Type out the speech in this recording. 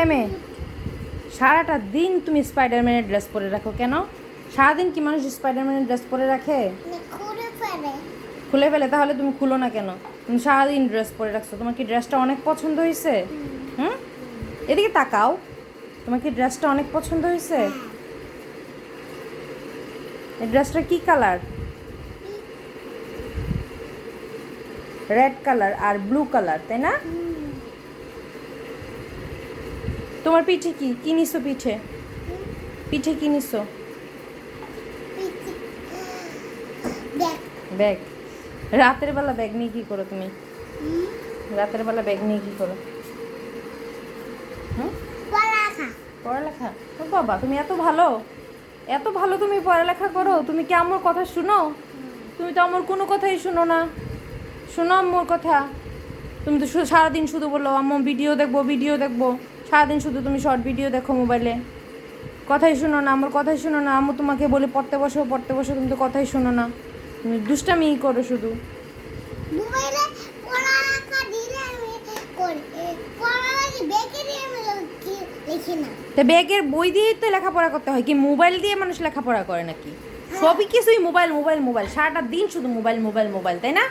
এই মেয়ে, সারাটা দিন তুমি স্পাইডারম্যানের ড্রেস পরে রাখো কেন? সারাদিন কি মানুষ স্পাইডারম্যানের ড্রেস পরে রাখে? খুলে ফেলে। তাহলে তুমি খুলো না কেন? তুমি সারাদিন ড্রেস পরে রাখছো। তোমার কি ড্রেসটা অনেক পছন্দ হয়েছে? হুম, এদিকে তাকাও। তোমার কি ড্রেসটা অনেক পছন্দ হয়েছে? এই ড্রেসটা কি কালার? রেড কালার আর ব্লু কালার, তাই না? তোমার পিঠে কি কি নিছো? পিঠে পিঠে কি নিছো? ব্যাগ। রাতের বেলা ব্যাগ নিয়ে কি করো তুমি? রাতের বেলা ব্যাগ নিয়ে কি করো? হুম, পড়ালেখা। ও বাবা, তুমি এত ভালো, এত ভালো তুমি পড়ালেখা করো? তুমি কি আমার কথা শুনো? তুমি তো আমার কোনো কথাই শুনো না। শোনো আম্মুর কথা। তুমি তো সারাদিন শুধু বলো আম্মু ভিডিও দেখবো, ভিডিও দেখবো। সারাদিন শুধু তুমি শর্ট ভিডিও দেখো মোবাইলে। কথাই শুনো না, আমার কথাই শুনো না। আম্মু তোমাকে বলে পড়তে বসো, পড়তে বসো, তুমি তো কথাই শুনো না। তুমি দুষ্টামিই করো শুধু। মোবাইলে পড়ালেখা দিলে আমি করি, পড়ালেখা বেকে দিয়ে আমি লিখি না। তো ব্যাগের বই দিয়েই তো লেখাপড়া করতে হয়, কি মোবাইল দিয়ে মানুষ লেখাপড়া করে নাকি? সবই কিছুই মোবাইল মোবাইল মোবাইল, সারাটা দিন শুধু মোবাইল মোবাইল মোবাইল, তাই না?